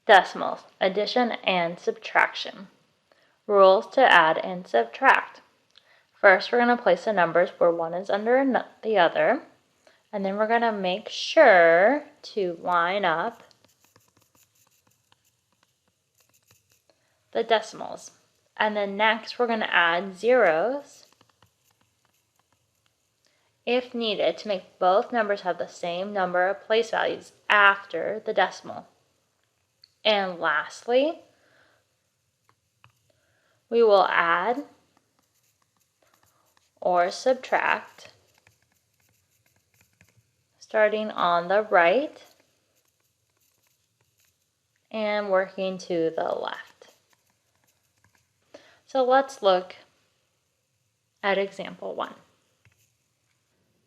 Decimals, addition and subtraction. Rules to add and subtract. First, we're going to place the numbers where one is under the other, and then we're going to make sure to line up the decimals. And then next, we're going to add zeros if needed to make both numbers have the same number of place values after the decimal. And lastly, we will add or subtract starting on the right and working to the left. So let's look at example 1.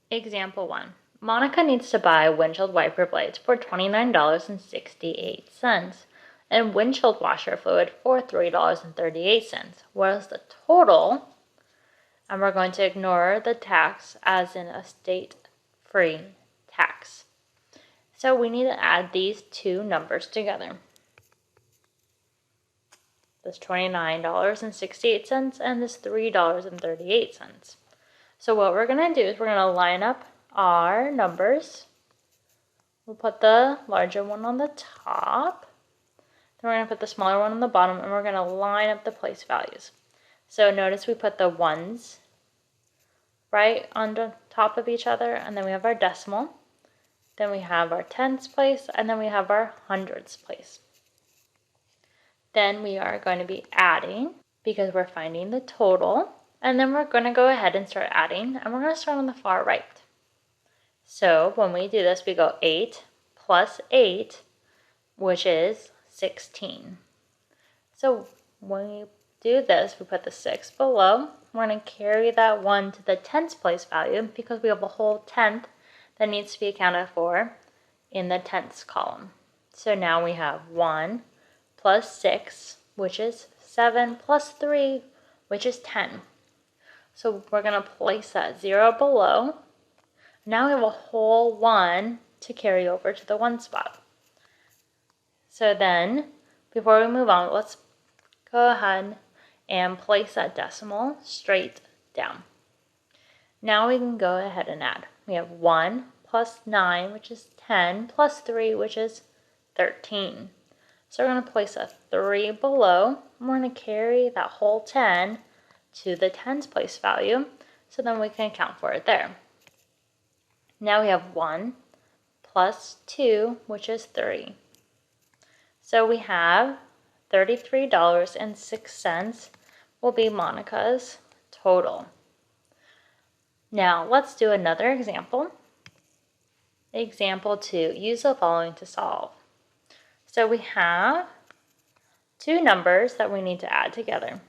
Example 1. Monica needs to buy windshield wiper blades for $29.68 and windshield washer fluid for $3.38. What is the total? And we're going to ignore the tax as in a state-free tax. So we need to add these two numbers together. This $29.68 and this $3.38. So what we're going to do is we're going to line up our numbers. We'll put the larger one on the top. Then we're going to put the smaller one on the bottom, and we're going to line up the place values. So notice we put the ones right on the top of each other, and then we have our decimal. Then we have our tens place, and then we have our hundreds place. Then we are going to be adding because we're finding the total. And then we're going to go ahead and start adding, and we're going to start on the far right. So when we do this, we go 8 plus 8, which is 16. So when we do this, we put the 6 below. We're going to carry that 1 to the tens place value because we have a whole tenth that needs to be accounted for in the tenths column. So now we have 1 plus 6, which is 7, plus 3, which is 10. So we're going to place that 0 below. Now we have a whole 1 to carry over to the 1 spot. So then, before we move on, let's go ahead and place that decimal straight down. Now we can go ahead and add. We have 1 plus 9, which is 10, plus 3, which is 13. So we're going to place a 3 below. And we're going to carry that whole 10 to the tens place value, so then we can account for it there. Now we have 1 plus 2, which is 3. So we have $33.06 will be Monica's total. Now let's do another example. Example 2, use the following to solve. So we have two numbers that we need to add together.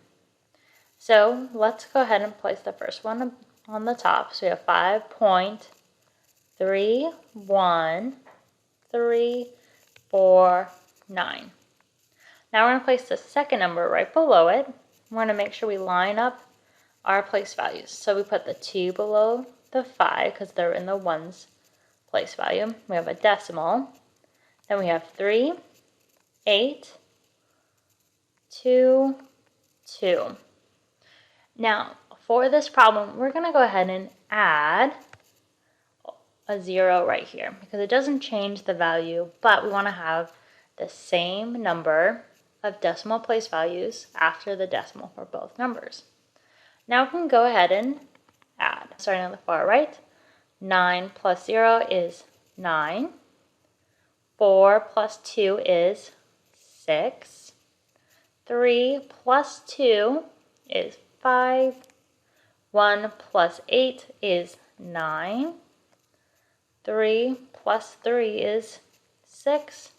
So let's go ahead and place the first one on the top. So we have 5.31349. Now we're going to place the second number right below it. We're going to make sure we line up our place values. So we put the 2 below the 5 because they're in the ones place value. We have a decimal. Then we have 3, 8, 2, 2. Now, for this problem, we're going to go ahead and add a 0 right here because it doesn't change the value, but we want to have the same number of decimal place values after the decimal for both numbers. Now we can go ahead and add. Starting on the far right, 9 plus 0 is 9. 4 plus 2 is 6. 3 plus 2 is 5. 1 plus 8 is 9. 3 plus 3 is 6.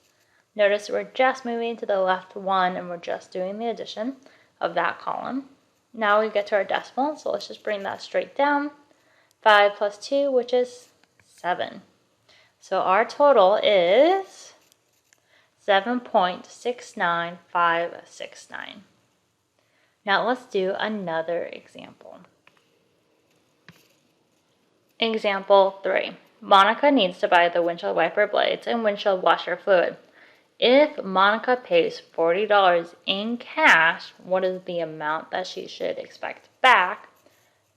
Notice we're just moving to the left 1 and we're just doing the addition of that column. Now we get to our decimal, so let's just bring that straight down. 5 plus 2, which is 7. So our total is 7.69569. Now let's do another example. Example 3. Monica needs to buy the windshield wiper blades and windshield washer fluid If Monica pays $40 in cash, what is the amount that she should expect back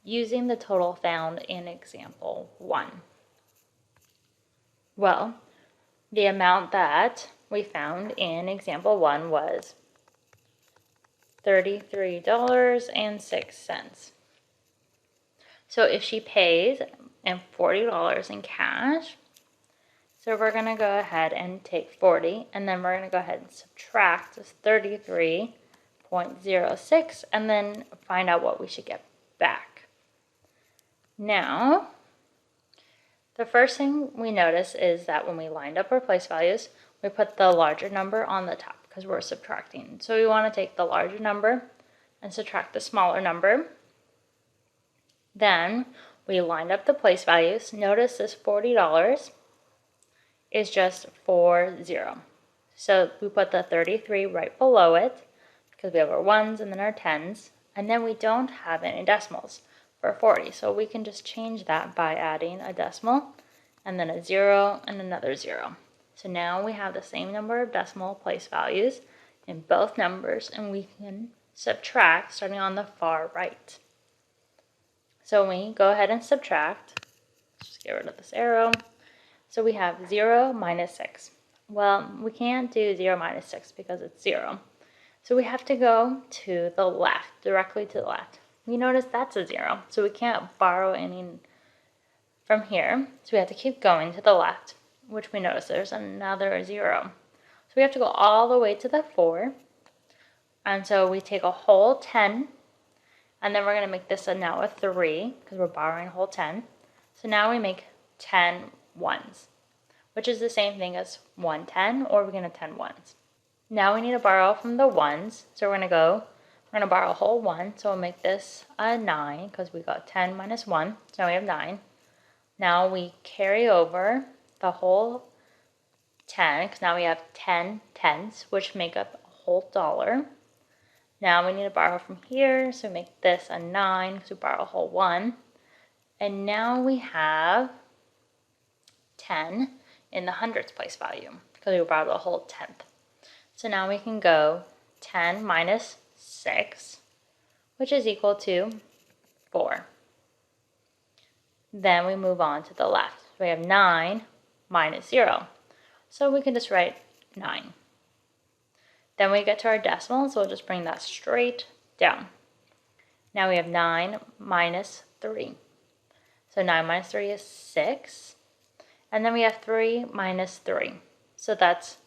using the total found in example 1? Well, the amount that we found in example 1 was $33.06. So if she pays $40 in cash, so we're going to go ahead and take 40, and then we're going to go ahead and subtract this 33.06, and then find out what we should get back. Now, the first thing we notice is that when we lined up our place values, we put the larger number on the top because we're subtracting. So we want to take the larger number and subtract the smaller number. Then we lined up the place values. Notice this $40 is just 40. So we put the 33 right below it because we have our ones and then our tens, and then we don't have any decimals for 40. So we can just change that by adding a decimal and then a 0 and another 0. So now we have the same number of decimal place values in both numbers, and we can subtract starting on the far right. So we go ahead and subtract. Let's just get rid of this arrow. So we have 0 minus 6. Well, we can't do 0 minus 6 because it's 0. So we have to go to the left, directly to the left. We notice that's a 0, so we can't borrow any from here. So we have to keep going to the left, which we notice there's another 0. So we have to go all the way to the 4. And so we take a whole 10, and then we're going to make this now a 3 because we're borrowing a whole 10. So now we make 10 ones, which is the same thing as 110, or we're going to 10 ones. Now we need to borrow from the ones, so we're going to borrow a whole 1, so we'll make this a 9 because we got 10 minus 1, so now we have 9. Now we carry over the whole 10 because now we have 10 tens, which make up a whole dollar. Now we need to borrow from here, so make this a 9 because we borrow a whole 1. And now we have 10 in the hundredths place value because we borrowed a whole tenth. So now we can go 10 minus 6, which is equal to 4. Then we move on to the left. We have 9 minus 0. So we can just write 9. Then we get to our decimal, so we'll just bring that straight down. Now we have 9 minus 3. So 9 minus 3 is 6. And then we have 3 minus 3. So that's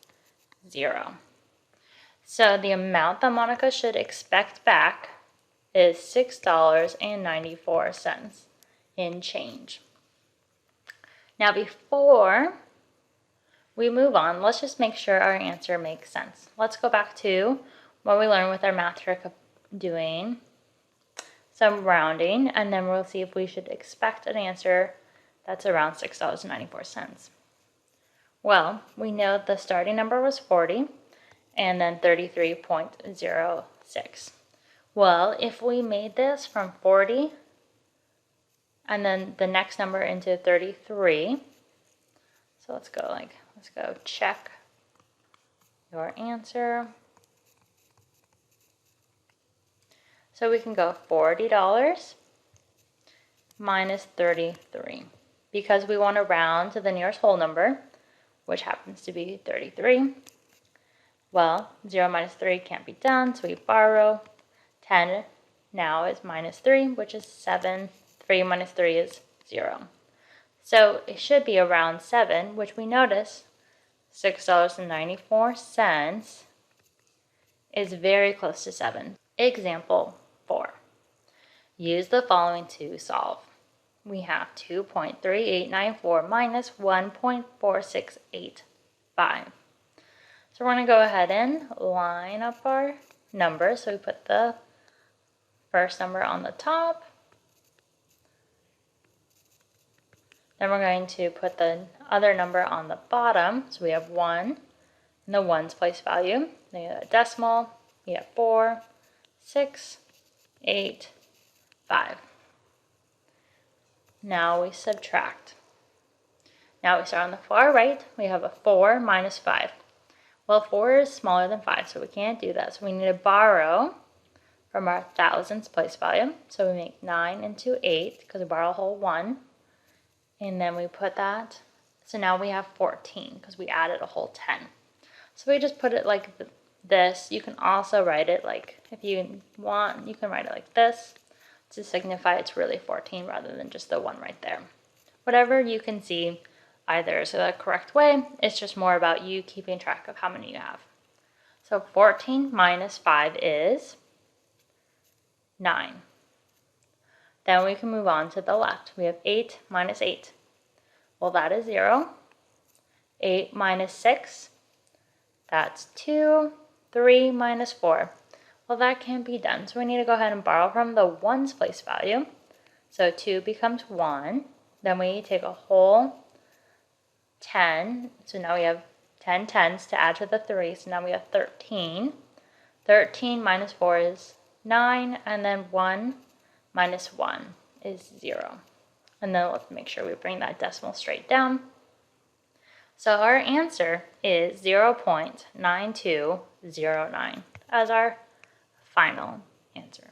0. So the amount that Monica should expect back is $6.94 in change. Now before we move on, let's just make sure our answer makes sense. Let's go back to what we learned with our math trick of doing some rounding, and then we'll see if we should expect an answer that's around $6.94. Well, we know the starting number was 40 and then 33.06. Well, if we made this from 40 and then the next number into 33, so let's go check your answer. So we can go $40 minus 33 because we want to round to the nearest whole number, which happens to be 33. Well, 0 minus 3 can't be done, so we borrow. 10 now is minus 3, which is 7. 3 minus 3 is 0. So it should be around 7, which we notice $6.94 is very close to 7. Example 4. Use the following to solve. We have 2.3894 minus 1.4685. So we're going to go ahead and line up our numbers. So we put the first number on the top. Then we're going to put the other number on the bottom. So we have 1 in the ones place value. Then you have a decimal. We have 4, 6, 8, 5. Now we subtract. Now we start on the far right. We have a 4 minus 5. Well, 4 is smaller than 5, so we can't do that. So we need to borrow from our thousandths place value. So we make 9 into 8 because we borrow a whole 1. And then we put that. So now we have 14 because we added a whole 10. So we just put it like this. You can also write it like, if you want, you can write it like this to signify it's really 14 rather than just the 1 right there. Whatever you can see either is the correct way. It's just more about you keeping track of how many you have. So 14 minus 5 is 9. Then we can move on to the left. We have 8 minus 8. Well, that is 0. 8 minus 6, that's 2. 3 minus 4. Well, that can't be done. So we need to go ahead and borrow from the 1's place value. So 2 becomes 1. Then we take a whole 10. So now we have 10 tens to add to the 3. So now we have 13. 13 minus 4 is 9. And then 1 minus 1 is 0. And then let's make sure we bring that decimal straight down. So our answer is 0.9209 as our final answer.